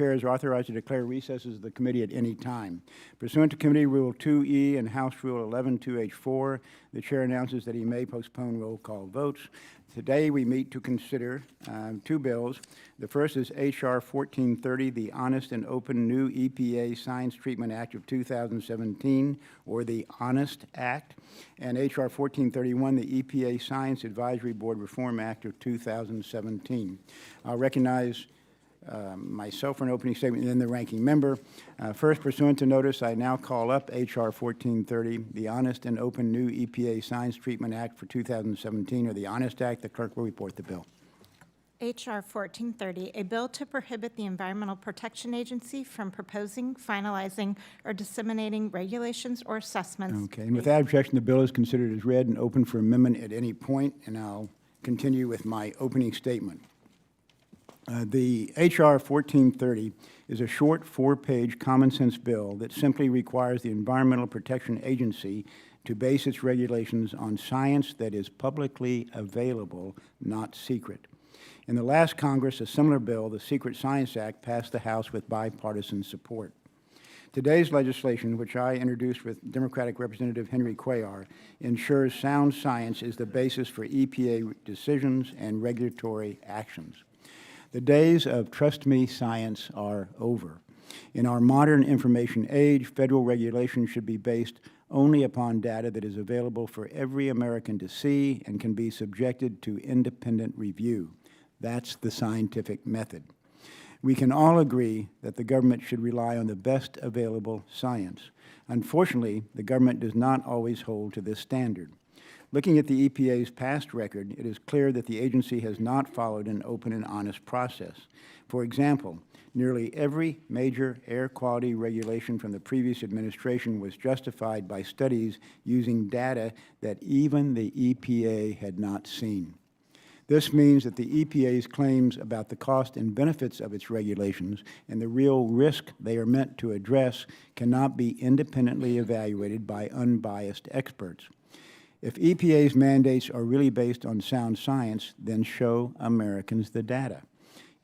Chair is authorized to declare recesses of the committee at any time. Pursuant to Committee Rule 2E and House Rule 11-2H4, the Chair announces that he may postpone roll call votes. Today we meet to consider two bills. The first is H.R. 1430, the Honest and Open New EPA Science Treatment Act of 2017, or the HONEST Act, and H.R. 1431, the EPA Science Advisory Board Reform Act of 2017. I'll recognize myself for an opening statement and then the ranking member. First, pursuant to notice, I now call up H.R. 1430, the Honest and Open New EPA Science Treatment Act for 2017, or the HONEST Act. The clerk will report the bill. H.R. 1430, a bill to prohibit the Environmental Protection Agency from proposing, finalizing, or disseminating regulations or assessments. Okay, and without objection, the bill is considered as read and open for amendment at any point, and I'll continue with my opening statement. The H.R. 1430 is a short four-page common sense bill that simply requires the Environmental Protection Agency to base its regulations on science that is publicly available, not secret. In the last Congress, a similar bill, the Secret Science Act, passed the House with bipartisan support. Today's legislation, which I introduced with Democratic Representative Henry Cuellar, ensures sound science is the basis for EPA decisions and regulatory actions. The days of trust me science are over. In our modern information age, federal regulation should be based only upon data that is available for every American to see and can be subjected to independent review. That's the scientific method. We can all agree that the government should rely on the best available science. Unfortunately, the government does not always hold to this standard. Looking at the EPA's past record, it is clear that the agency has not followed an open and honest process. For example, nearly every major air quality regulation from the previous administration was justified by studies using data that even the EPA had not seen. This means that the EPA's claims about the cost and benefits of its regulations and the real risk they are meant to address cannot be independently evaluated by unbiased experts. If EPA's mandates are really based on sound science, then show Americans the data.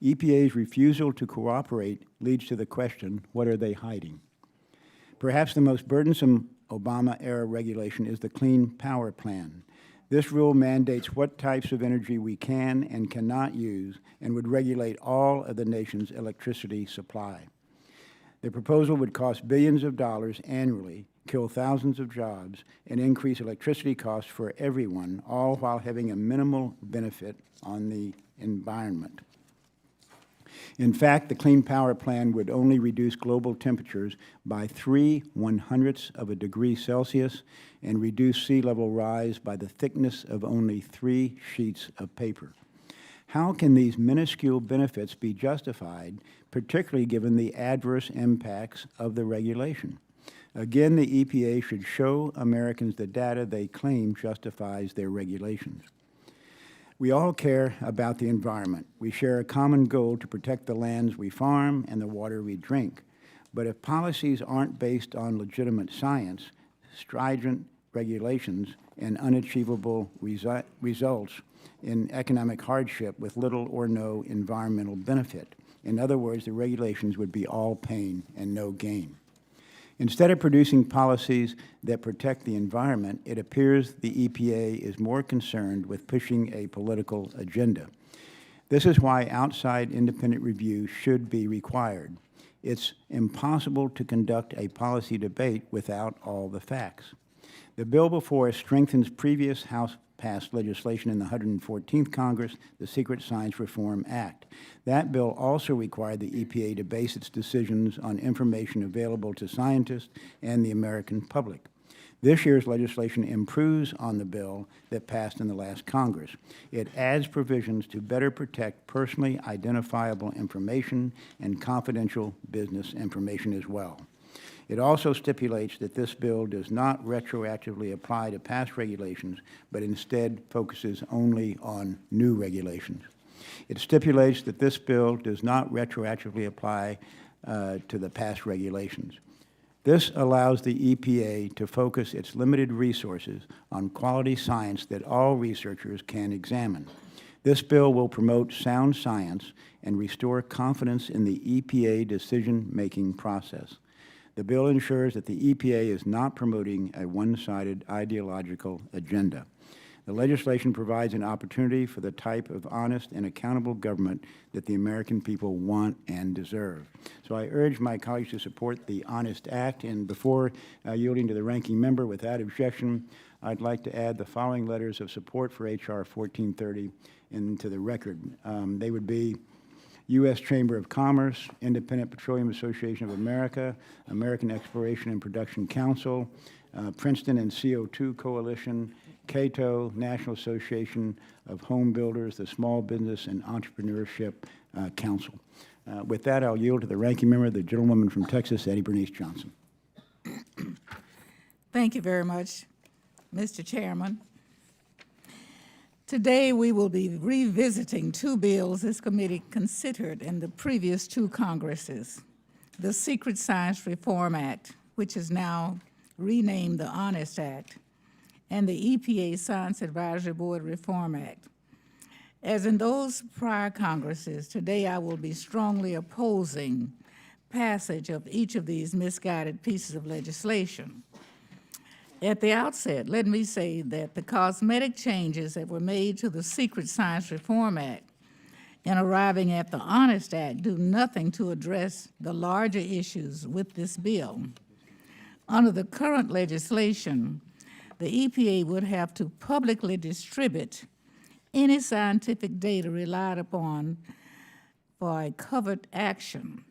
EPA's refusal to cooperate leads to the question, what are they hiding? Perhaps the most burdensome Obama-era regulation is the Clean Power Plan. This rule mandates what types of energy we can and cannot use and would regulate all of the nation's electricity supply. The proposal would cost billions of dollars annually, kill thousands of jobs, and increase electricity costs for everyone, all while having a minimal benefit on the environment. In fact, the Clean Power Plan would only reduce global temperatures by 3/100ths of a degree Celsius and reduce sea level rise by the thickness of only 3 sheets of paper. How can these minuscule benefits be justified, particularly given the adverse impacts of the regulation? Again, the EPA should show Americans the data they claim justifies their regulations. We all care about the environment. We share a common goal to protect the lands we farm and the water we drink. But if policies aren't based on legitimate science, stringent regulations, and unachievable results in economic hardship with little or no environmental benefit, in other words, the regulations would be all pain and no gain. Instead of producing policies that protect the environment, it appears the EPA is more concerned with pushing a political agenda. This is why outside independent review should be required. It's impossible to conduct a policy debate without all the facts. The bill before us strengthens previous House-passed legislation in the 114th Congress, the Secret Science Reform Act. That bill also required the EPA to base its decisions on information available to scientists and the American public. This year's legislation improves on the bill that passed in the last Congress. It adds provisions to better protect personally identifiable information and confidential business information as well. It also stipulates that this bill does not retroactively apply to past regulations, but instead focuses only on new regulations. It stipulates that this bill does not retroactively apply to the past regulations. This allows the EPA to focus its limited resources on quality science that all researchers can examine. This bill will promote sound science and restore confidence in the EPA decision-making process. The bill ensures that the EPA is not promoting a one-sided ideological agenda. The legislation provides an opportunity for the type of honest and accountable government that the American people want and deserve. So I urge my colleagues to support the Honest Act, and before yielding to the ranking member, without objection, I'd like to add the following letters of support for H.R. 1430 into the record. They would be U.S. Chamber of Commerce, Independent Petroleum Association of America, American Exploration and Production Council, Princeton and CO2 Coalition, CATO, National Association of Home Builders, the Small Business and Entrepreneurship Council. With that, I'll yield to the ranking member, the gentlewoman from Texas, Eddie Bernice Johnson. Thank you very much, Mr. Chairman. Today, we will be revisiting two bills this committee considered in the previous two Congresses. The Secret Science Reform Act, which is now renamed the Honest Act, and the EPA Science Advisory Board Reform Act. As in those prior Congresses, today I will be strongly opposing passage of each of these misguided pieces of legislation. At the outset, let me say that the cosmetic changes that were made to the Secret Science Reform Act in arriving at the Honest Act do nothing to address the larger issues with this bill. Under the current legislation, the EPA would have to publicly distribute any scientific data relied upon for a covered action.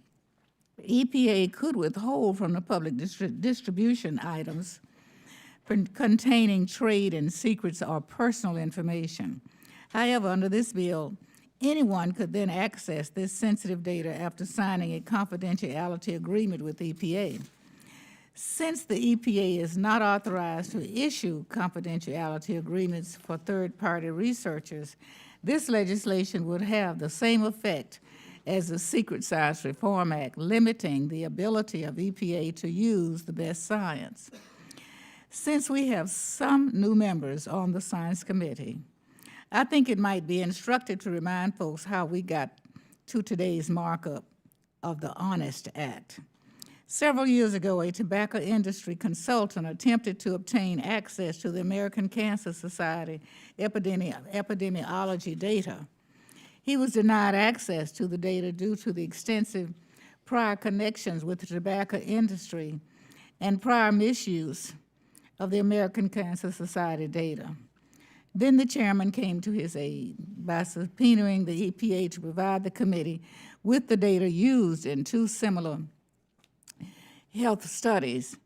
EPA could withhold from the public distribution items containing trade and secrets or personal information. However, under this bill, anyone could then access this sensitive data after signing a confidentiality agreement with EPA. Since the EPA is not authorized to issue confidentiality agreements for third-party researchers, this legislation would have the same effect as the Secret Science Reform Act, limiting the ability of EPA to use the best science. Since we have some new members on the Science Committee, I think it might be instructive to remind folks how we got to today's markup of the Honest Act. Several years ago, a tobacco industry consultant attempted to obtain access to the American Cancer Society epidemiology data. He was denied access to the data due to the extensive prior connections with the tobacco industry and prior misuse of the American Cancer Society data. Then the chairman came to his aid by subpoenaing the EPA to provide the committee with the data used in two similar health studies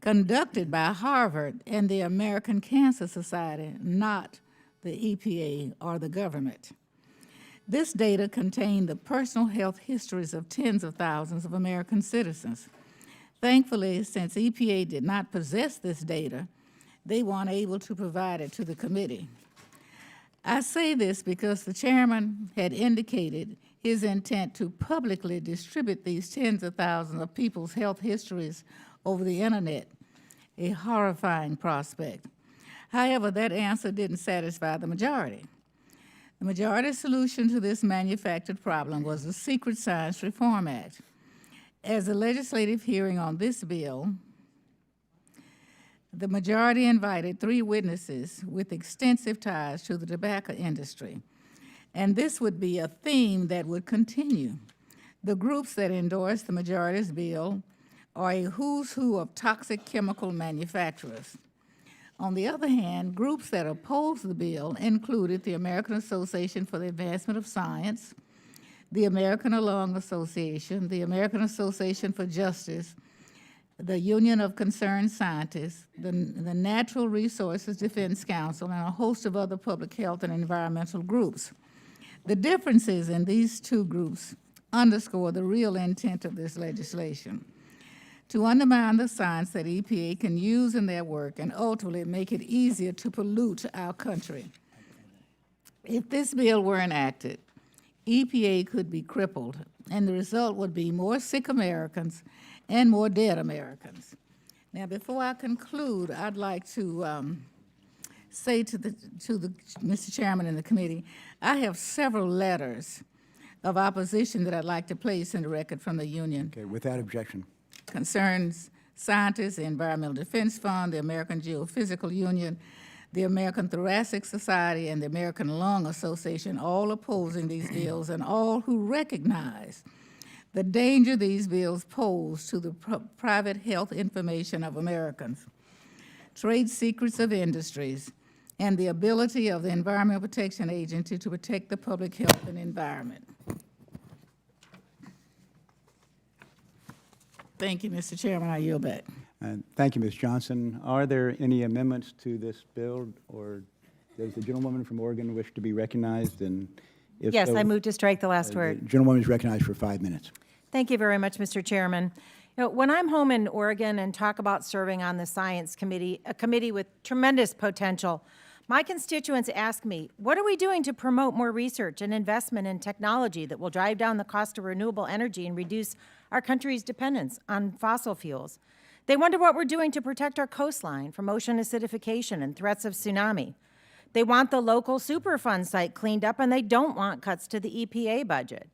conducted by Harvard and the American Cancer Society, not the EPA or the government. This data contained the personal health histories of tens of thousands of American citizens. Thankfully, since EPA did not possess this data, they weren't able to provide it to the committee. I say this because the chairman had indicated his intent to publicly distribute these tens of thousands of people's health histories over the internet, a horrifying prospect. However, that answer didn't satisfy the majority. The majority solution to this manufactured problem was the Secret Science Reform Act. As a legislative hearing on this bill, the majority invited 3 witnesses with extensive ties to the tobacco industry, and this would be a theme that would continue. The groups that endorsed the majority's bill are a who's who of toxic chemical manufacturers. On the other hand, groups that opposed the bill included the American Association for the Advancement of Science, the American Lung Association, the American Association for Justice, the Union of Concerned Scientists, the Natural Resources Defense Council, and a host of other public health and environmental groups. The differences in these two groups underscore the real intent of this legislation: to undermine the science that EPA can use in their work and ultimately make it easier to pollute our country. If this bill were enacted, EPA could be crippled, and the result would be more sick Americans and more dead Americans. Now, before I conclude, I'd like to say to the Mr. Chairman and the committee, I have several letters of opposition that I'd like to place in the record from the union. Okay, without objection. Concerns scientists, the Environmental Defense Fund, the American Geophysical Union, the American Thoracic Society, and the American Lung Association, all opposing these bills, and all who recognize the danger these bills pose to the private health information of Americans, trade secrets of industries, and the ability of the Environmental Protection Agency to protect the public health and environment. Thank you, Mr. Chairman. I yield back. Thank you, Ms. Johnson. Are there any amendments to this bill, or does the gentlewoman from Oregon wish to be recognized? And if Yes, so, I move to strike the last word. The gentlewoman is recognized for 5 minutes. Thank you very much, Mr. Chairman. You know, when I'm home in Oregon and talk about serving on the Science Committee, a committee with tremendous potential, my constituents ask me, what are we doing to promote more research and investment in technology that will drive down the cost of renewable energy and reduce our country's dependence on fossil fuels? They wonder what we're doing to protect our coastline from ocean acidification and threats of tsunami. They want the local Superfund site cleaned up, and they don't want cuts to the EPA budget.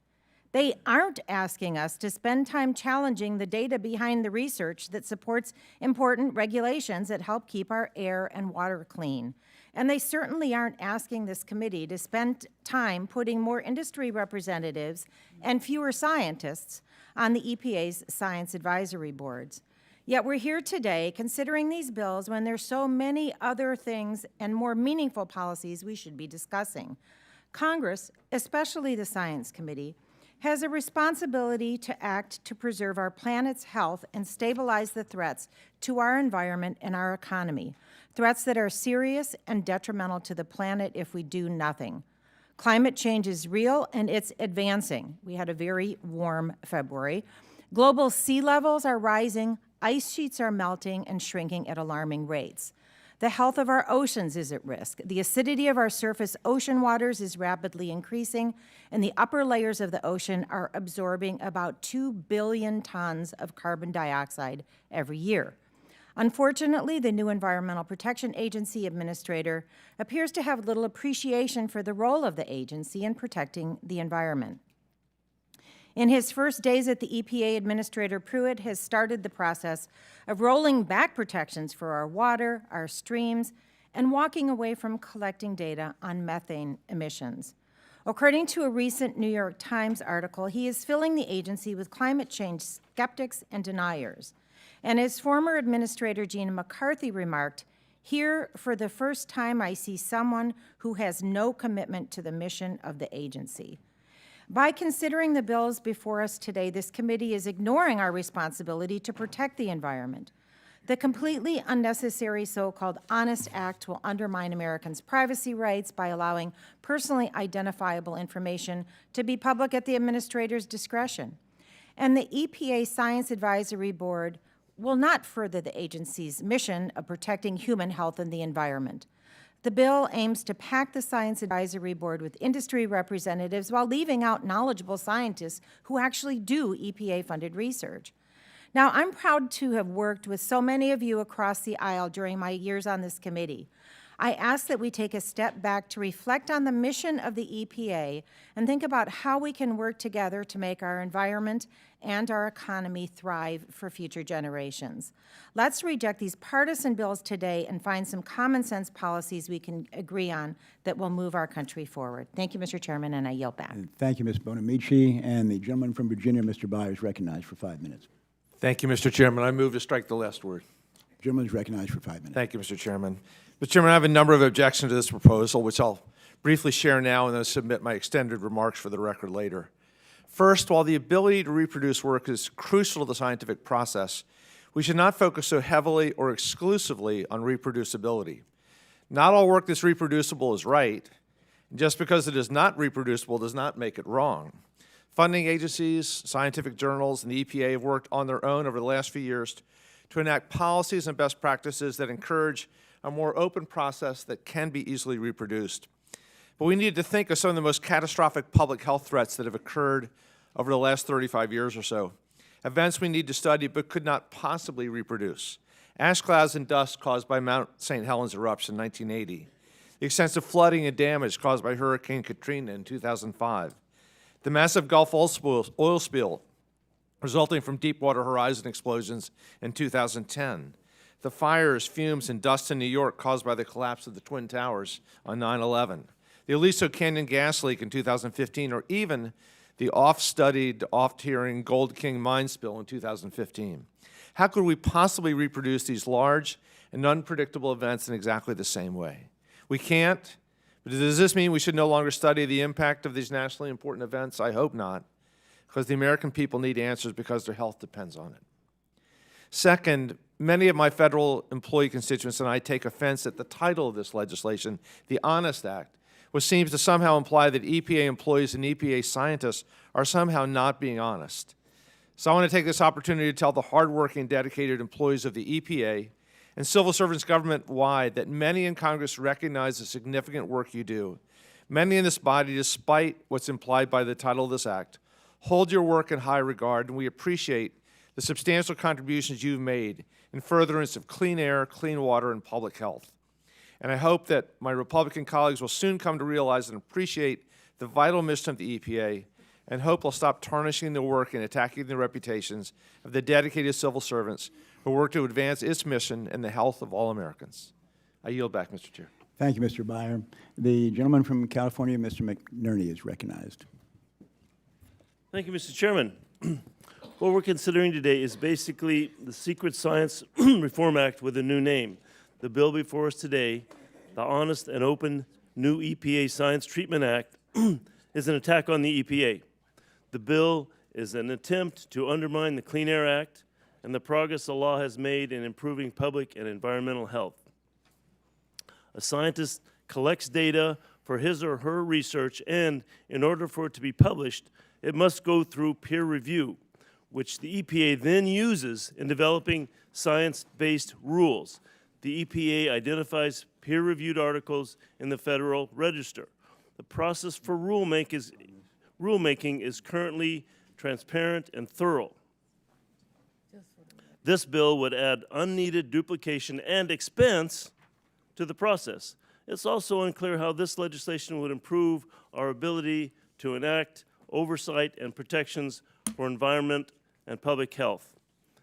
They aren't asking us to spend time challenging the data behind the research that supports important regulations that help keep our air and water clean. And they certainly aren't asking this committee to spend time putting more industry representatives and fewer scientists on the EPA's science advisory boards. Yet we're here today considering these bills when there's so many other things and more meaningful policies we should be discussing. Congress, especially the Science Committee, has a responsibility to act to preserve our planet's health and stabilize the threats to our environment and our economy, threats that are serious and detrimental to the planet if we do nothing. Climate change is real and it's advancing. We had a very warm February. Global sea levels are rising, ice sheets are melting and shrinking at alarming rates. The health of our oceans is at risk. The acidity of our surface ocean waters is rapidly increasing, and the upper layers of the ocean are absorbing about 2 billion tons of carbon dioxide every year. Unfortunately, the new Environmental Protection Agency administrator appears to have little appreciation for the role of the agency in protecting the environment. In his first days at the EPA, Administrator Pruitt has started the process of rolling back protections for our water, our streams, and walking away from collecting data on methane emissions. According to a recent New York Times article, he is filling the agency with climate change skeptics and deniers. And as former Administrator Gina McCarthy remarked, "Here, for the first time, I see someone who has no commitment to the mission of the agency." By considering the bills before us today, this committee is ignoring our responsibility to protect the environment. The completely unnecessary so-called HONEST Act will undermine Americans' privacy rights by allowing personally identifiable information to be public at the administrator's discretion. And the EPA Science Advisory Board will not further the agency's mission of protecting human health and the environment. The bill aims to pack the Science Advisory Board with industry representatives while leaving out knowledgeable scientists who actually do EPA-funded research. Now, I'm proud to have worked with so many of you across the aisle during my years on this committee. I ask that we take a step back to reflect on the mission of the EPA and think about how we can work together to make our environment and our economy thrive for future generations. Let's reject these partisan bills today and find some common sense policies we can agree on that will move our country forward. Thank you, Mr. Chairman, and I yield back. Thank you, Ms. Bonamici. And the gentleman from Virginia, Mr. Byers, recognized for 5 minutes. Thank you, Mr. Chairman. I move to strike the last word. Gentleman is recognized for 5 minutes. Thank you, Mr. Chairman. Mr. Chairman, I have a number of objections to this proposal, which I'll briefly share now and then submit my extended remarks for the record later. First, while the ability to reproduce work is crucial to the scientific process, we should not focus so heavily or exclusively on reproducibility. Not all work that's reproducible is right, and just because it is not reproducible does not make it wrong. Funding agencies, scientific journals, and the EPA have worked on their own over the last few years to enact policies and best practices that encourage a more open process that can be easily reproduced. But we need to think of some of the most catastrophic public health threats that have occurred over the last 35 years or so. Events we need to study but could not possibly reproduce. ash clouds and dust caused by Mount St. Helens eruption in 1980, the extensive flooding and damage caused by Hurricane Katrina in 2005, the massive Gulf oil spill resulting from Deepwater Horizon explosions in 2010, the fires, fumes, and dust in New York caused by the collapse of the Twin Towers on 9/11, the Aliso Canyon gas leak in 2015, or even the oft-studied, oft-hearing Gold King mine spill in 2015. How could we possibly reproduce these large and unpredictable events in exactly the same way? We can't, but does this mean we should no longer study the impact of these nationally important events? I hope not, because the American people need answers because their health depends on it. Second, many of my federal employee constituents and I take offense at the title of this legislation, the HONEST Act, which seems to somehow imply that EPA employees and EPA scientists are somehow not being honest. So I want to take this opportunity to tell the hardworking, dedicated employees of the EPA and civil servants government-wide that many in Congress recognize the significant work you do. Many in this body, despite what's implied by the title of this act, hold your work in high regard, and we appreciate the substantial contributions you've made in furtherance of clean air, clean water, and public health. And I hope that my Republican colleagues will soon come to realize and appreciate the vital mission of the EPA, and hope they'll stop tarnishing the work and attacking the reputations of the dedicated civil servants who work to advance its mission and the health of all Americans. I yield back, Mr. Chair. Thank you, Mr. Byer. The gentleman from California, Mr. McNerney, is recognized. Thank you, Mr. Chairman. What we're considering today is basically the Secret Science Reform Act with a new name. The bill before us today, the Honest and Open New EPA Science Treatment Act, is an attack on the EPA. The bill is an attempt to undermine the Clean Air Act and the progress the law has made in improving public and environmental health. A scientist collects data for his or her research, and in order for it to be published, it must go through peer review, which the EPA then uses in developing science-based rules. The EPA identifies peer-reviewed articles in the Federal Register. The process for rulemaking is currently transparent and thorough. This bill would add unneeded duplication and expense to the process. It's also unclear how this legislation would improve our ability to enact oversight and protections for environment and public health.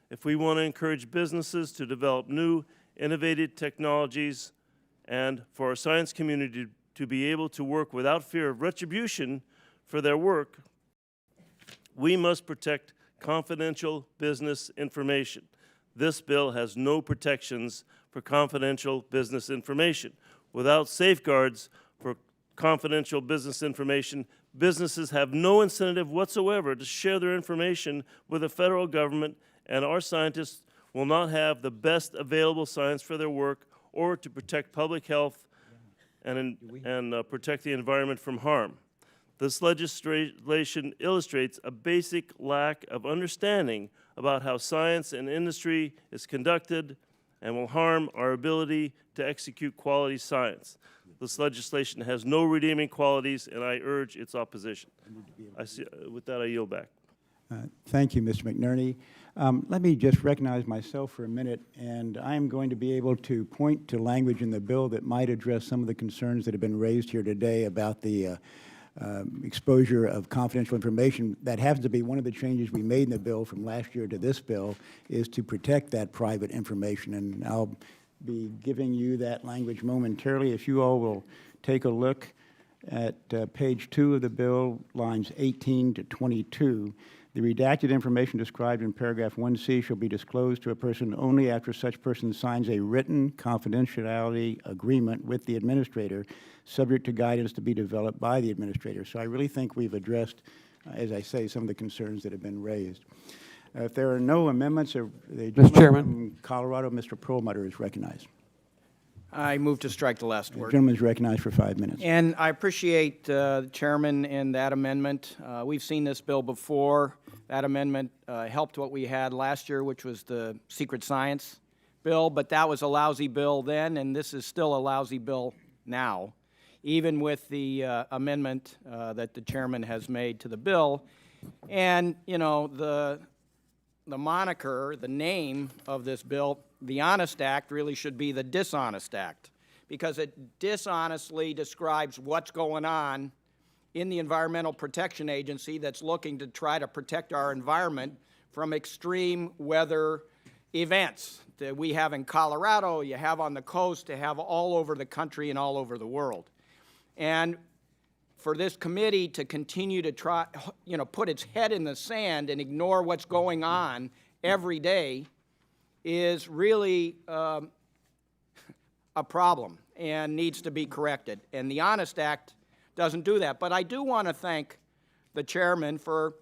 If we want to encourage businesses to develop new, innovative technologies and for our science community to be able to work without fear of retribution for their work, we must protect confidential business information. This bill has no protections for confidential business information. Without safeguards for confidential business information, businesses have no incentive whatsoever to share their information with the federal government, and our scientists will not have the best available science for their work or to protect public health and protect the environment from harm. This legislation illustrates a basic lack of understanding about how science and industry is conducted and will harm our ability to execute quality science. This legislation has no redeeming qualities, and I urge its opposition. With that, I yield back. Thank you, Mr. McNerney. Let me just recognize myself for a minute, and I'm going to be able to point to language in the bill that might address some of the concerns that have been raised here today about the exposure of confidential information. That happens to be one of the changes we made in the bill from last year to this bill, is to protect that private information, and I'll be giving you that language momentarily. If you all will take a look at page 2 of the bill, lines 18 to 22, the redacted information described in paragraph 1C shall be disclosed to a person only after such person signs a written confidentiality agreement with the administrator, subject to guidance to be developed by the administrator. So I really think we've addressed, as I say, some of the concerns that have been raised. If there are no amendments, the gentleman Chairman. from Colorado, Mr. Perlmutter, is recognized. I move to strike the last The word. gentleman is recognized for 5 minutes. And I appreciate the chairman in that amendment. We've seen this bill before. That amendment helped what we had last year, which was the secret science bill, but that was a lousy bill then, and this is still a lousy bill now, even with the amendment that the chairman has made to the bill. And, you know, the moniker, the name of this bill, the Honest Act, really should be the Dishonest Act, because it dishonestly describes what's going on in the Environmental Protection Agency that's looking to try to protect our environment from extreme weather events that we have in Colorado, you have on the coast, you have all over the country and all over the world. And for this committee to continue to try, put its head in the sand and ignore what's going on every day is really a problem and needs to be corrected. And the Honest Act doesn't do that. But I do want to thank the chairman for,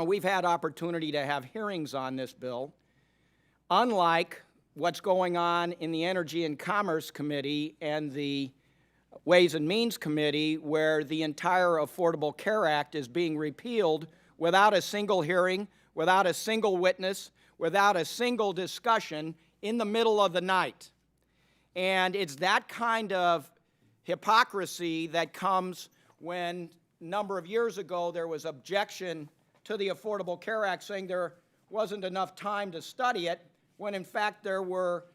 we've had opportunity to have hearings on this bill. Unlike what's going on in the Energy and Commerce Committee and the Ways and Means Committee, where the entire Affordable Care Act is being repealed without a single hearing, without a single witness, without a single discussion in the middle of the night. And it's that kind of hypocrisy that comes when a number of years ago there was objection to the Affordable Care Act saying there wasn't enough time to study it, when in fact there were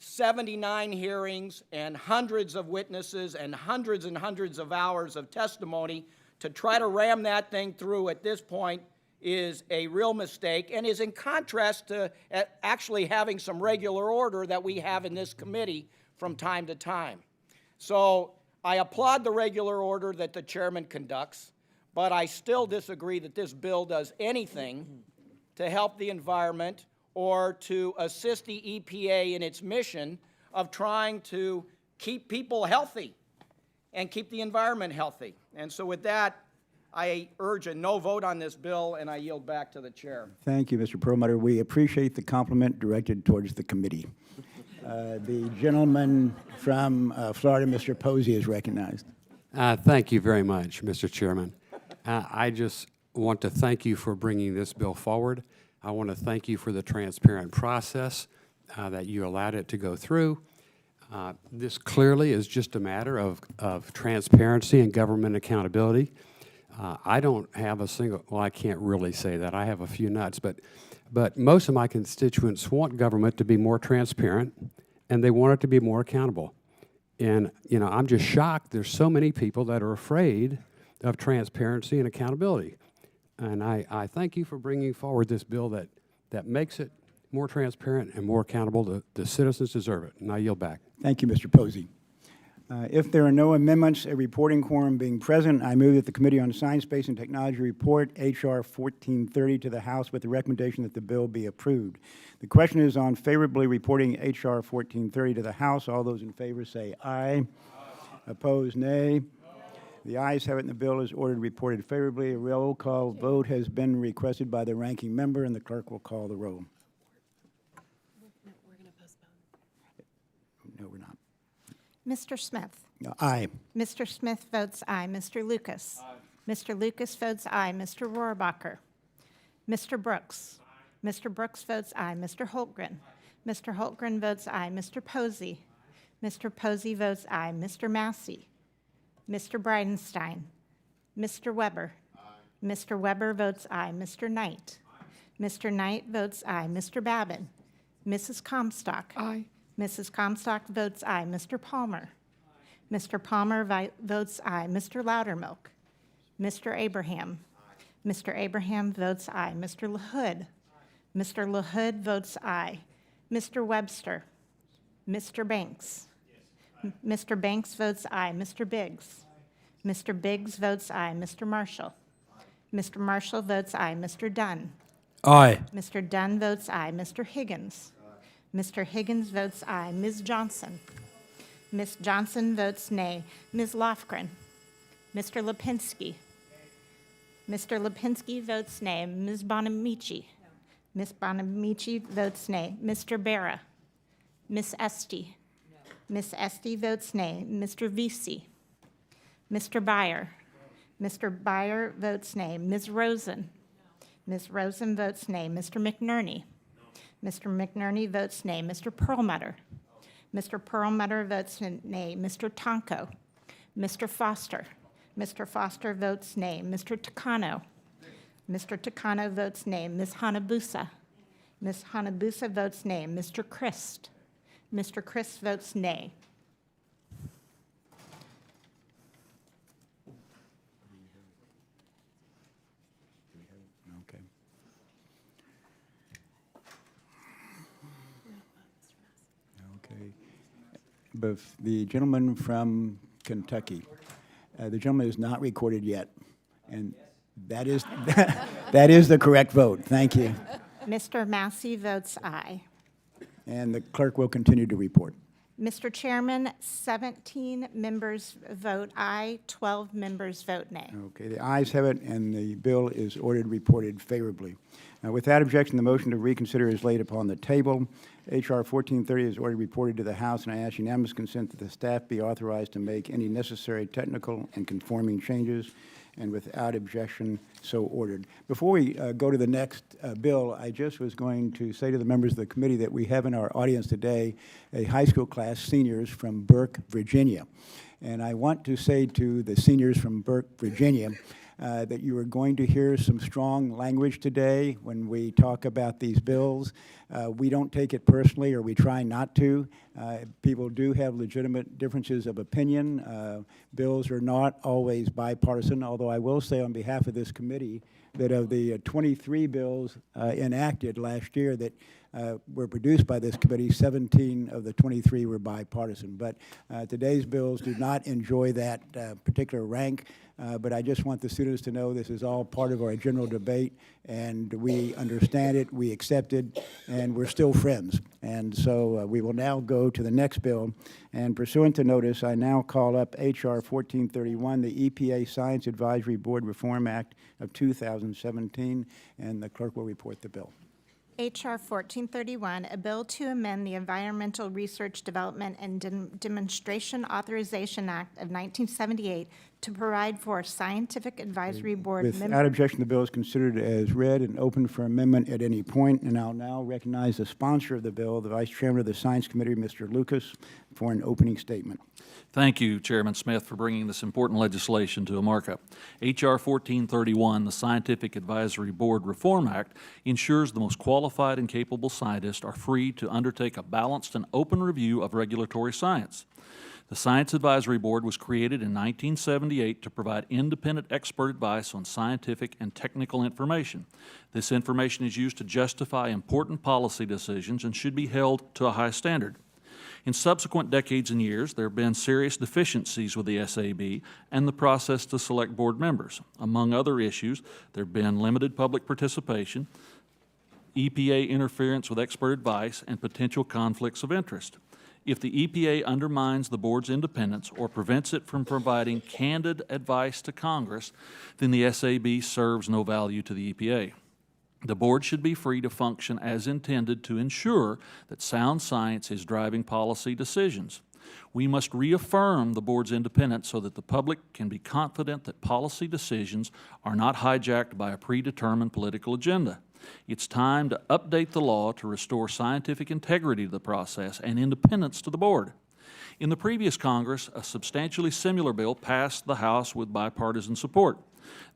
79 hearings and hundreds of witnesses and hundreds of hours of testimony. To try to ram that thing through at this point is a real mistake and is in contrast to actually having some regular order that we have in this committee from time to time. So I applaud the regular order that the chairman conducts, but I still disagree that this bill does anything to help the environment or to assist the EPA in its mission of trying to keep people healthy and keep the environment healthy. And so with that, I urge a no vote on this bill, and I yield back to the chair. Thank you, Mr. Perlmutter. We appreciate the compliment directed towards the committee. The gentleman from Florida, Mr. Posey, is recognized. Thank you very much, Mr. Chairman. I just want to thank you for bringing this bill forward. I want to thank you for the transparent process that you allowed it to go through. This clearly is just a matter of transparency and government accountability. I don't have a single, well, I can't really say that. I have a few nuts, but most of my constituents want government to be more transparent, and they want it to be more accountable. And, I'm just shocked there's so many people that are afraid of transparency and accountability. And I thank you for bringing forward this bill that makes it more transparent and more accountable. The citizens deserve it, and I yield back. Thank you, Mr. Posey. If there are no amendments, a reporting quorum being present, I move that the Committee on Science, Space, and Technology report H.R. 1430 to the House with the recommendation that the bill be approved. The question is on favorably reporting H.R. 1430 to the House. All those in favor say aye. Opposed, nay. The ayes have it, and the bill is ordered reported favorably. A roll call vote has been requested by the ranking member, and the clerk will call the roll. We're going to postpone. No, we're not. Mr. Smith? Aye. Mr. Smith votes aye. Mr. Lucas? Aye. Mr. Lucas votes aye. Mr. Rohrabacher? Mr. Brooks? Aye. Mr. Brooks votes aye. Mr. Holtgren? Aye. Mr. Holtgren votes aye. Mr. Posey? Aye. Mr. Posey votes aye. Mr. Massey? Mr. Bridenstine? Mr. Weber? Aye. Mr. Weber votes aye. Mr. Knight? Aye. Mr. Knight votes aye. Mr. Babin? Mrs. Comstock? Aye. Mrs. Comstock votes aye. Mr. Palmer? Aye. Mr. Palmer votes aye. Mr. Loudermilk? Mr. Abraham? Aye. Mr. Abraham votes aye. Mr. LaHood? Aye. Mr. LaHood votes aye. Mr. Webster? Mr. Banks? Mr. Banks votes aye. Mr. Biggs? Aye. Mr. Biggs votes aye. Mr. Marshall? Aye. Mr. Marshall votes aye. Mr. Dunn? Aye. Mr. Dunn votes aye. Mr. Higgins? Aye. Mr. Higgins votes aye. Ms. Johnson? Ms. Johnson votes nay. Ms. Lofgren? Mr. Lipinski? Mr. Lipinski votes nay. Ms. Bonamici? No. Ms. Bonamici votes nay. Mr. Barra? Ms. Estee? Ms. Estee votes nay. Mr. Vesey? Mr. Byer? Mr. Byer votes nay. Ms. Rosen? Ms. Rosen votes nay. Mr. McNerney? Mr. McNerney votes nay. Mr. Perlmutter? Mr. Perlmutter votes nay. Mr. Tonko? Mr. Foster? Mr. Foster votes nay. Mr. Takano? Mr. Takano votes nay. Ms. Hanabusa? Ms. Hanabusa votes nay. Mr. Christ. Mr. Christ votes nay. Okay. Okay. But the gentleman from Kentucky, the gentleman is not recorded yet, and that is, that is the correct vote. Thank you. Mr. Massey votes aye. And the clerk will continue to report. Mr. Chairman, 17 members vote aye, 12 members vote nay. Okay, the ayes have it, and the bill is ordered reported favorably. Now, without objection, the motion to reconsider is laid upon the table. H.R. 1430 is ordered reported to the House, and I ask unanimous consent that the staff be authorized to make any necessary technical and conforming changes, and without objection, so ordered. Before we go to the next bill, I just was going to say to the members of the committee that we have in our audience today a high school class, seniors from Burke, Virginia. And I want to say to the seniors from Burke, Virginia, that you are going to hear some strong language today when we talk about these bills. We don't take it personally, or we try not to. People do have legitimate differences of opinion. Bills are not always bipartisan, although I will say on behalf of this committee that of the 23 bills enacted last year that were produced by this committee, 17 of the 23 were bipartisan. But today's bills do not enjoy that particular rank. But I just want the students to know this is all part of our general debate, and we understand it, we accept it, and we're still friends. And so we will now go to the next bill. And pursuant to notice, I now call up H.R. 1431, the EPA Science Advisory Board Reform Act of 2017, and the clerk will report the bill. H.R. 1431, a bill to amend the Environmental Research Development and Demonstration Authorization Act of 1978 to provide for Scientific Advisory Board Without objection, the bill is considered as read and open for amendment at any point. And I'll now recognize the sponsor of the bill, the Vice Chairman of the Science Committee, Mr. Lucas, for an opening statement. Thank you, Chairman Smith, for bringing this important legislation to a markup. H.R. 1431, the Scientific Advisory Board Reform Act, ensures the most qualified and capable scientists are free to undertake a balanced and open review of regulatory science. The Science Advisory Board was created in 1978 to provide independent expert advice on scientific and technical information. This information is used to justify important policy decisions and should be held to a high standard. In subsequent decades and years, there have been serious deficiencies with the SAB and the process to select board members. Among other issues, there have been limited public participation, EPA interference with expert advice, and potential conflicts of interest. If the EPA undermines the board's independence or prevents it from providing candid advice to Congress, then the SAB serves no value to the EPA. The board should be free to function as intended to ensure that sound science is driving policy decisions. We must reaffirm the board's independence so that the public can be confident that policy decisions are not hijacked by a predetermined political agenda. It's time to update the law to restore scientific integrity to the process and independence to the board. In the previous Congress, a substantially similar bill passed the House with bipartisan support.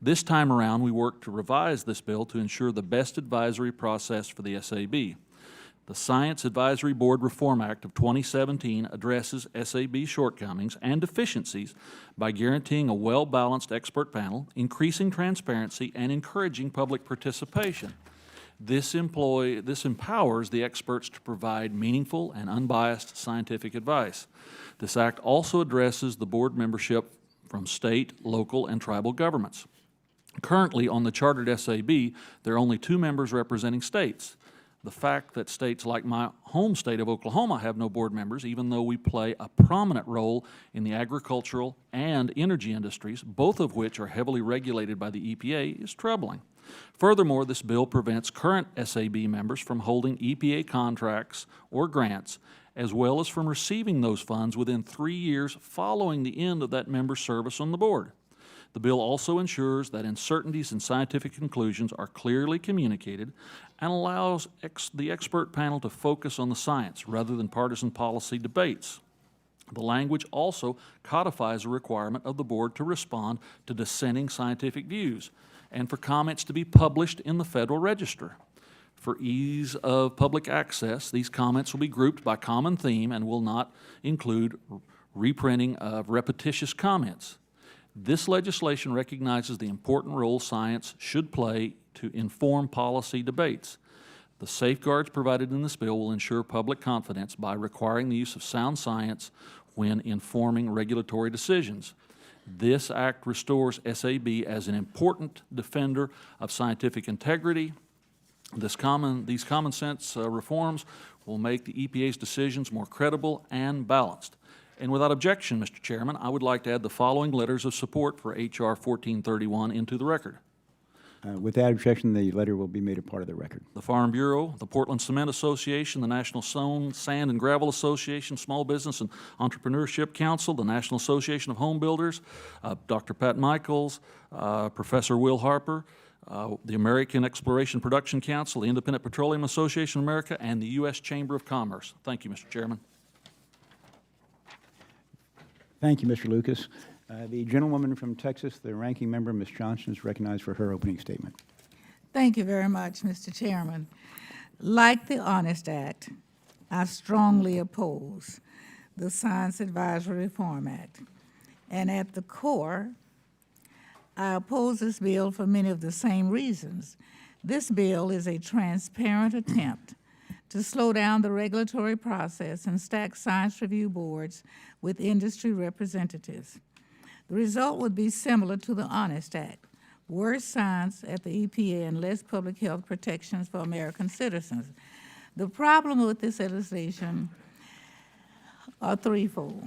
This time around, we worked to revise this bill to ensure the best advisory process for the SAB. The Science Advisory Board Reform Act of 2017 addresses SAB shortcomings and deficiencies by guaranteeing a well-balanced expert panel, increasing transparency, and encouraging public participation. This empowers the experts to provide meaningful and unbiased scientific advice. This act also addresses the board membership from state, local, and tribal governments. Currently, on the chartered SAB, there are only 2 members representing states. The fact that states like my home state of Oklahoma have no board members, even though we play a prominent role in the agricultural and energy industries, both of which are heavily regulated by the EPA, is troubling. Furthermore, this bill prevents current SAB members from holding EPA contracts or grants, as well as from receiving those funds within 3 years following the end of that member's service on the board. The bill also ensures that uncertainties in scientific conclusions are clearly communicated and allows the expert panel to focus on the science rather than partisan policy debates. The language also codifies a requirement of the board to respond to dissenting scientific views and for comments to be published in the Federal Register. For ease of public access, these comments will be grouped by common theme and will not include reprinting of repetitious comments. This legislation recognizes the important role science should play to inform policy debates. The safeguards provided in this bill will ensure public confidence by requiring the use of sound science when informing regulatory decisions. This act restores SAB as an important defender of scientific integrity. These common sense reforms will make the EPA's decisions more credible and balanced. And without objection, Mr. Chairman, I would like to add the following letters of support for H.R. 1431 into the record. Without objection, the letter will be made a part of the record. The Farm Bureau, the Portland Cement Association, the National Stone, Sand, and Gravel Association, Small Business and Entrepreneurship Council, the National Association of Home Builders, Dr. Pat Michaels, Professor Will Harper, the American Exploration Production Council, the Independent Petroleum Association of America, and the U.S. Chamber of Commerce. Thank you, Mr. Chairman. Thank you, Mr. Lucas. The gentlewoman from Texas, the ranking member, Ms. Johnson, is recognized for her opening statement. Thank you very much, Mr. Chairman. Like the Honest Act, I strongly oppose the Science Advisory Reform Act. And at the core, I oppose this bill for many of the same reasons. This bill is a transparent attempt to slow down the regulatory process and stack science review boards with industry representatives. The result would be similar to the Honest Act: worse science at the EPA and less public health protections for American citizens. The problem with this legislation are threefold.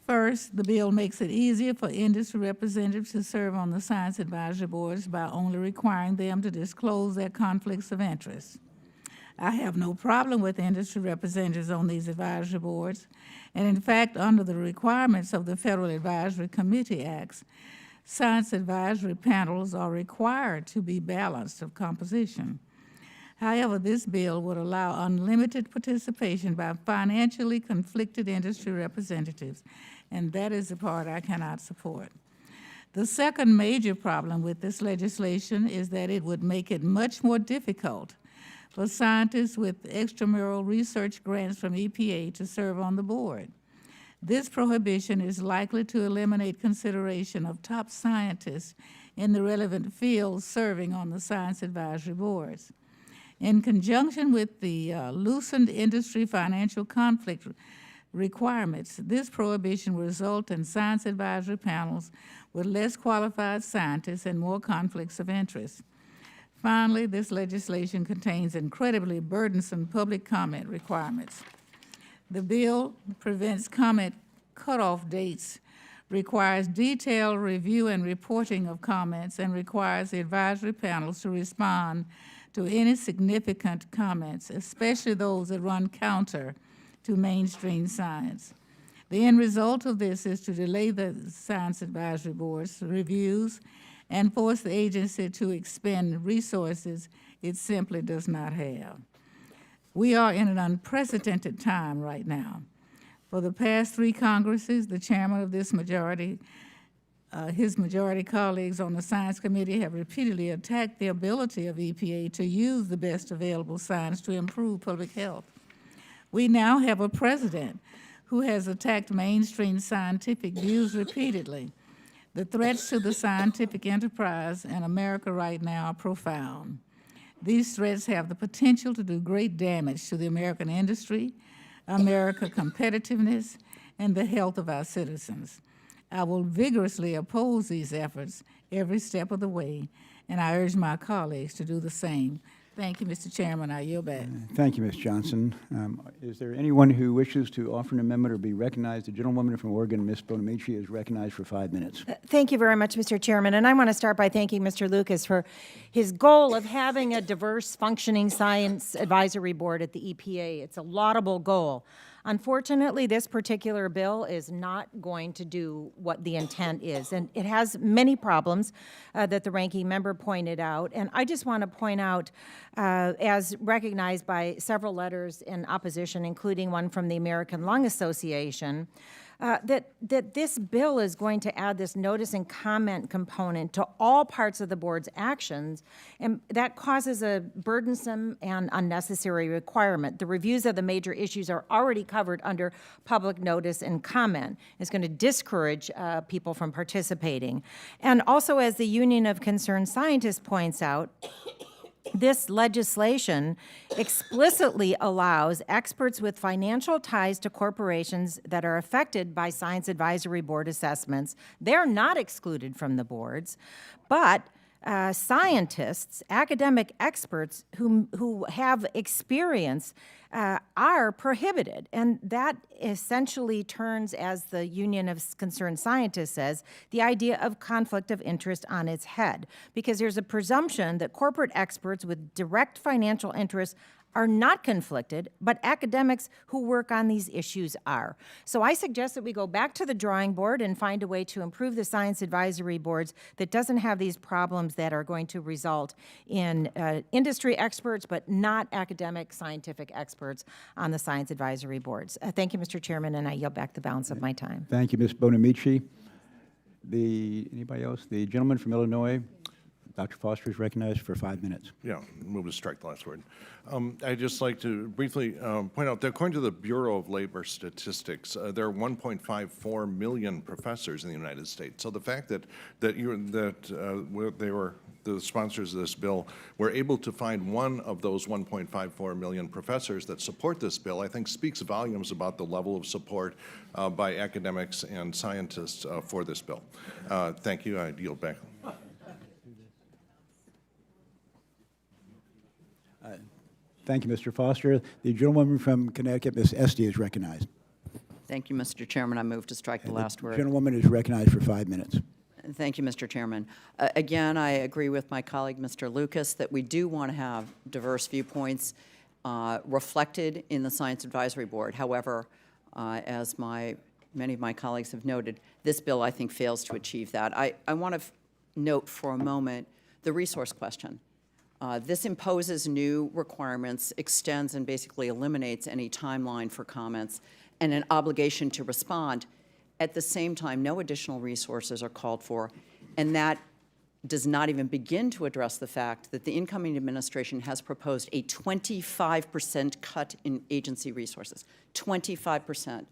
First, the bill makes it easier for industry representatives to serve on the science advisory boards by only requiring them to disclose their conflicts of interest. I have no problem with industry representatives on these advisory boards, and in fact, under the requirements of the Federal Advisory Committee Acts, science advisory panels are required to be balanced of composition. However, this bill would allow unlimited participation by financially conflicted industry representatives, and that is the part I cannot support. The second major problem with this legislation is that it would make it much more difficult for scientists with extramural research grants from EPA to serve on the board. This prohibition is likely to eliminate consideration of top scientists in the relevant fields serving on the science advisory boards. In conjunction with the loosened industry financial conflict requirements, this prohibition will result in science advisory panels with less qualified scientists and more conflicts of interest. Finally, this legislation contains incredibly burdensome public comment requirements. The bill prevents comment cutoff dates, requires detailed review and reporting of comments, and requires the advisory panels to respond to any significant comments, especially those that run counter to mainstream science. The end result of this is to delay the science advisory board's reviews and force the agency to expend resources it simply does not have. We are in an unprecedented time right now. For the past 3 Congresses, the chairman of this majority, his majority colleagues on the Science Committee have repeatedly attacked the ability of EPA to use the best available science to improve public health. We now have a president who has attacked mainstream scientific views repeatedly. The threats to the scientific enterprise in America right now are profound. These threats have the potential to do great damage to the American industry, American competitiveness, and the health of our citizens. I will vigorously oppose these efforts every step of the way, and I urge my colleagues to do the same. Thank you, Mr. Chairman. I yield back. Thank you, Ms. Johnson. Is there anyone who wishes to offer an amendment or be recognized? The gentlewoman from Oregon, Ms. Bonamici, is recognized for 5 minutes. Thank you very much, Mr. Chairman. And I want to start by thanking Mr. Lucas for his goal of having a diverse, functioning science advisory board at the EPA. It's a laudable goal. Unfortunately, this particular bill is not going to do what the intent is, and it has many problems that the ranking member pointed out. And I just want to point out, as recognized by several letters in opposition, including one from the American Lung Association, that this bill is going to add this notice and comment component to all parts of the board's actions, and that causes a burdensome and unnecessary requirement. The reviews of the major issues are already covered under public notice and comment. It's going to discourage people from participating. And also, as the Union of Concerned Scientists points out, this legislation explicitly allows experts with financial ties to corporations that are affected by Science Advisory Board assessments. They're not excluded from the boards, but scientists, academic experts who have experience are prohibited. And that essentially turns, as the Union of Concerned Scientists says, the idea of conflict of interest on its head, because there's a presumption that corporate experts with direct financial interests are not conflicted, but academics who work on these issues are. So I suggest that we go back to the drawing board and find a way to improve the science advisory boards that doesn't have these problems that are going to result in industry experts, but not academic scientific experts on the science advisory boards. Thank you, Mr. Chairman, and I yield back the balance of my time. Thank you, Ms. Bonamici. Anybody else? The gentleman from Illinois, Dr. Foster, is recognized for 5 minutes. Yeah, move to strike the last word. I'd just like to briefly point out that according to the Bureau of Labor Statistics, there are 1.54 million professors in the United States. So the fact that they were the sponsors of this bill were able to find one of those 1.54 million professors that support this bill, I think speaks volumes about the level of support by academics and scientists for this bill. Thank you. I yield back. Thank you, Mr. Foster. The gentlewoman from Connecticut, Ms. Esty, is recognized. Thank you, Mr. Chairman. I move to strike the last word. The gentlewoman is recognized for 5 minutes. Thank you, Mr. Chairman. Again, I agree with my colleague, Mr. Lucas, that we do want to have diverse viewpoints reflected in the Science Advisory Board. However, as many of my colleagues have noted, this bill, I think, fails to achieve that. I want to note for a moment the resource question. This imposes new requirements, extends and basically eliminates any timeline for comments and an obligation to respond. At the same time, no additional resources are called for, and that does not even begin to address the fact that the incoming administration has proposed a 25% cut in agency resources, 25%.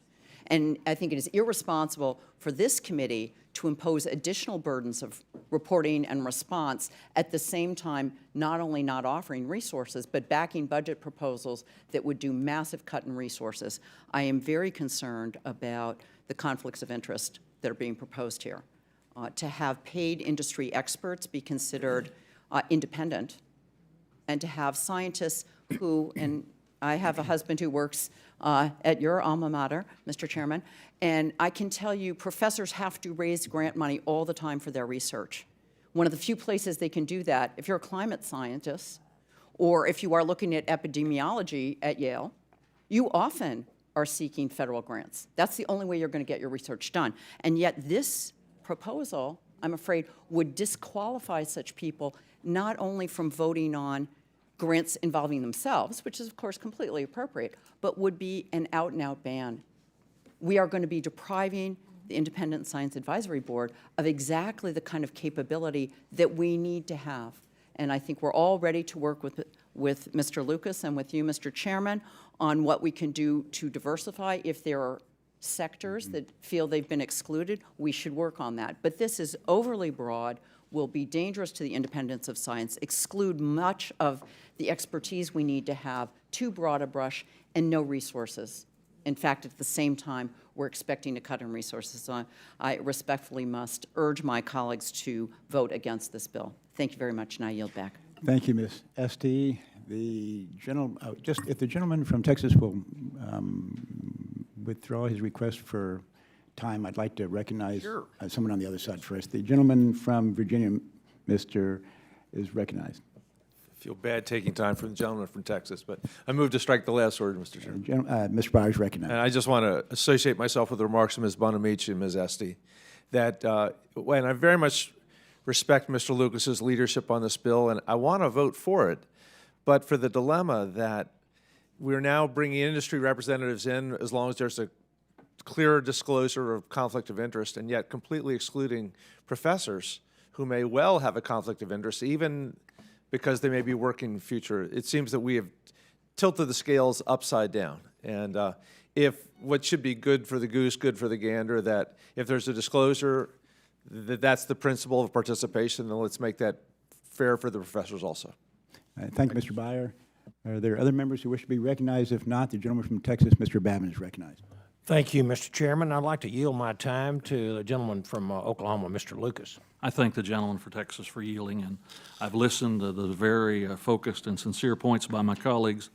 And I think it is irresponsible for this committee to impose additional burdens of reporting and response, at the same time not only not offering resources, but backing budget proposals that would do massive cut in resources. I am very concerned about the conflicts of interest that are being proposed here. To have paid industry experts be considered independent, and to have scientists who, and I have a husband who works at your alma mater, Mr. Chairman, and I can tell you professors have to raise grant money all the time for their research. One of the few places they can do that, if you're a climate scientist, or if you are looking at epidemiology at Yale, you often are seeking federal grants. That's the only way you're going to get your research done. And yet this proposal, I'm afraid, would disqualify such people not only from voting on grants involving themselves, which is, of course, completely appropriate, but would be an out-and-out ban. We are going to be depriving the Independent Science Advisory Board of exactly the kind of capability that we need to have. And I think we're all ready to work with Mr. Lucas and with you, Mr. Chairman, on what we can do to diversify. If there are sectors that feel they've been excluded, we should work on that. But this is overly broad, will be dangerous to the independence of science, exclude much of the expertise we need to have, too broad a brush, and no resources. In fact, at the same time, we're expecting to cut in resources. So I respectfully must urge my colleagues to vote against this bill. Thank you very much, and I yield back. Thank you, Ms. Esty. If the gentleman from Texas will withdraw his request for time, I'd like to recognize someone on the other side first. The gentleman from Virginia, is recognized. I feel bad taking time from the gentleman from Texas, but I move to strike the last word, Mr. Chairman. Mr. Breyer is recognized. And I just want to associate myself with the remarks of Ms. Bonamici and Ms. Esty, that when I very much respect Mr. Lucas's leadership on this bill, and I want to vote for it, but for the dilemma that we're now bringing industry representatives in as long as there's a clear disclosure of conflict of interest, and yet completely excluding professors who may well have a conflict of interest, even because they may be working in the future. It seems that we have tilted the scales upside down. And if what should be good for the goose, good for the gander, that if there's a disclosure, that's the principle of participation, then let's make that fair for the professors also. Thank you, Mr. Byer. Are there other members who wish to be recognized? If not, the gentleman from Texas, Mr. Babin, is recognized. Thank you, Mr. Chairman. I'd like to yield my time to the gentleman from Oklahoma, Mr. Lucas. I thank the gentleman for Texas for yielding, and I've listened to the very focused and sincere points by my colleagues.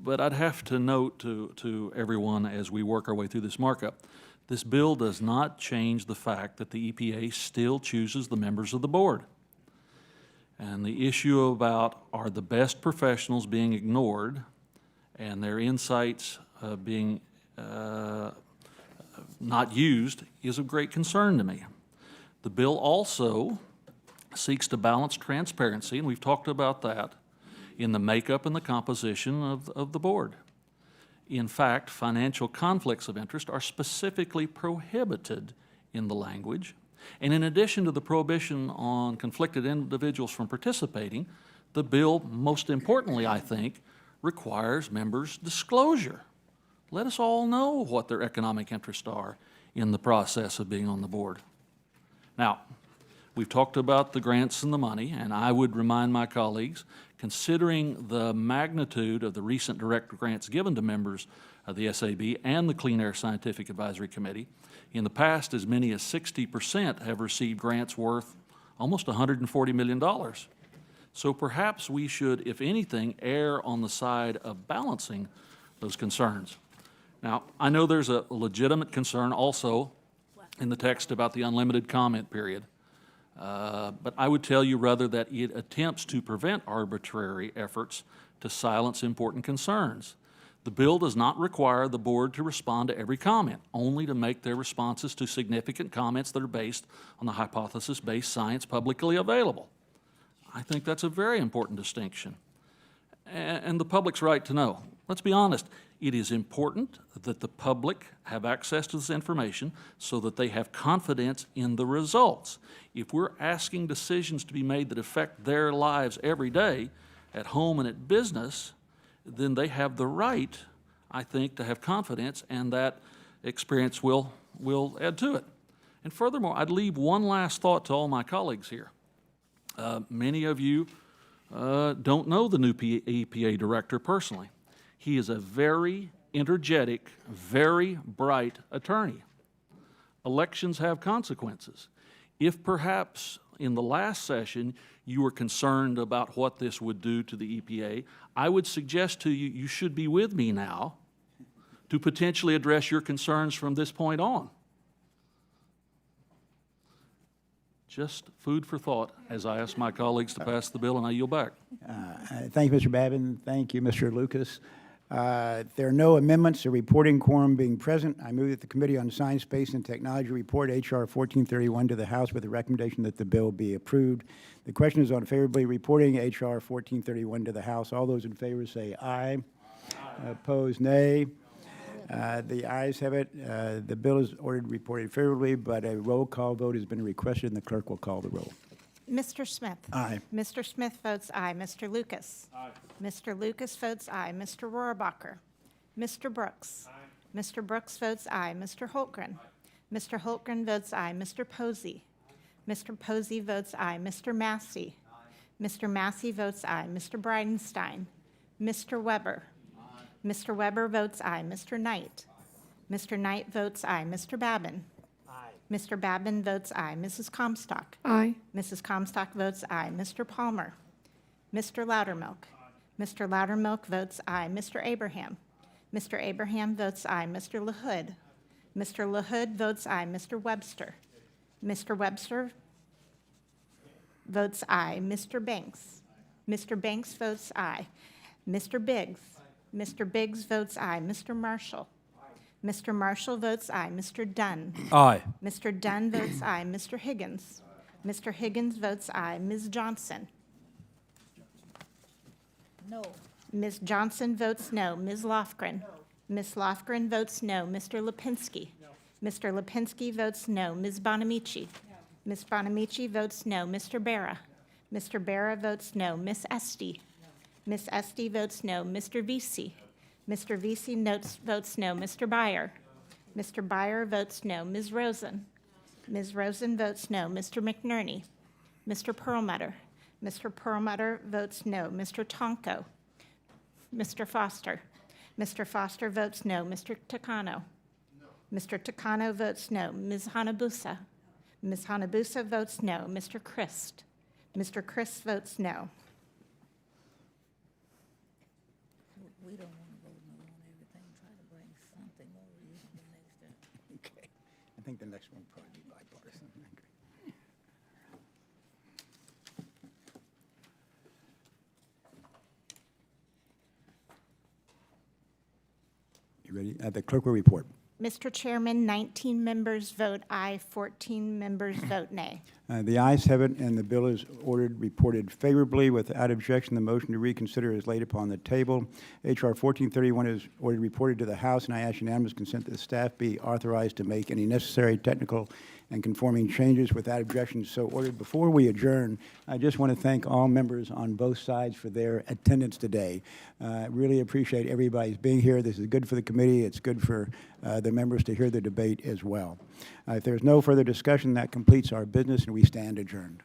But I'd have to note to everyone as we work our way through this markup, this bill does not change the fact that the EPA still chooses the members of the board. And the issue about are the best professionals being ignored and their insights being not used is of great concern to me. The bill also seeks to balance transparency, and we've talked about that, in the makeup and the composition of the board. In fact, financial conflicts of interest are specifically prohibited in the language. And in addition to the prohibition on conflicted individuals from participating, the bill, most importantly, I think, requires members' disclosure. Let us all know what their economic interests are in the process of being on the board. Now, we've talked about the grants and the money, and I would remind my colleagues, considering the magnitude of the recent direct grants given to members of the SAB and the Clean Air Scientific Advisory Committee, in the past, as many as 60% have received grants worth almost $140 million. So perhaps we should, if anything, err on the side of balancing those concerns. Now, I know there's a legitimate concern also in the text about the unlimited comment period. But I would tell you rather that it attempts to prevent arbitrary efforts to silence important concerns. The bill does not require the board to respond to every comment, only to make their responses to significant comments that are based on the hypothesis-based science publicly available. I think that's a very important distinction. And the public's right to know. Let's be honest, it is important that the public have access to this information so that they have confidence in the results. If we're asking decisions to be made that affect their lives every day, at home and at business, then they have the right, I think, to have confidence, and that experience will add to it. And furthermore, I'd leave one last thought to all my colleagues here. Many of you don't know the new EPA director personally. He is a very energetic, very bright attorney. Elections have consequences. If perhaps in the last session you were concerned about what this would do to the EPA, I would suggest to you, you should be with me now to potentially address your concerns from this point on. Just food for thought as I ask my colleagues to pass the bill, and I yield back. Thank you, Mr. Babin. Thank you, Mr. Lucas. There are no amendments or reporting quorum being present. I move that the Committee on Science, Space, and Technology report H.R. 1431 to the House with the recommendation that the bill be approved. The question is on favorably reporting H.R. 1431 to the House. All those in favor say aye. Opposed, nay. The ayes have it. The bill is ordered reported favorably, but a roll call vote has been requested, and the clerk will call the roll. Mr. Smith? Aye. Mr. Smith votes aye. Mr. Lucas? Aye. Mr. Lucas votes aye. Mr. Rohrabacher? Mr. Brooks? Aye. Mr. Brooks votes aye. Mr. Holtgren? Aye. Mr. Holtgren votes aye. Mr. Posey? Aye. Mr. Posey votes aye. Mr. Massey? Aye. Mr. Massey votes aye. Mr. Bridenstine? Mr. Weber? Aye. Mr. Weber votes aye. Mr. Knight? Aye. Mr. Knight votes aye. Mr. Babin? Mr. Babin votes aye. Mrs. Comstock? Aye. Mrs. Comstock votes aye. Mr. Palmer? Mr. Loudermilk? Mr. Loudermilk votes aye. Mr. Abraham? Mr. Abraham votes aye. Mr. LaHood? Mr. LaHood votes aye. Mr. Webster? Mr. Webster votes aye. Mr. Banks? Mr. Banks votes aye. Mr. Biggs? Mr. Biggs votes aye. Mr. Marshall? Mr. Marshall votes aye. Mr. Dunn? Aye. Mr. Dunn votes aye. Mr. Higgins? Mr. Higgins votes aye. Ms. Johnson? No. Ms. Johnson votes no. Ms. Lofgren? Ms. Lofgren votes no. Mr. Lipinski? Mr. Lipinski votes no. Ms. Bonamici? Ms. Bonamici votes no. Mr. Barra? Mr. Barra votes no. Ms. Estee? Ms. Estee votes no. Mr. Vesey? Mr. Vesey votes no. Mr. Byer? Mr. Byer votes no. Ms. Rosen? Ms. Rosen votes no. Mr. McNerney? Mr. Perlmutter? Mr. Perlmutter votes no. Mr. Tonko? Mr. Foster? Mr. Foster votes no. Mr. Takano? Mr. Takano votes no. Ms. Hanabusa? Ms. Hanabusa votes no. Mr. Christ? Mr. Christ votes no. We don't want to vote no on everything. Try to bring something over you the next time. Okay. I think the next one will probably be bipartisan. Okay. You ready? The clerk will report. Mr. Chairman, 19 members vote aye, 14 members vote nay. The ayes have it, and the bill is reported favorably. Without objection, the motion to reconsider is laid upon the table. H.R. 1431 is ordered reported to the House, and I ask unanimous consent that the staff be authorized to make any necessary technical and conforming changes. Without objection, so ordered. Before we adjourn, I just want to thank all members on both sides for their attendance today. Really appreciate everybody's being here. This is good for the committee. It's good for the members to hear the debate as well. If there's no further discussion, that completes our business, and we stand adjourned.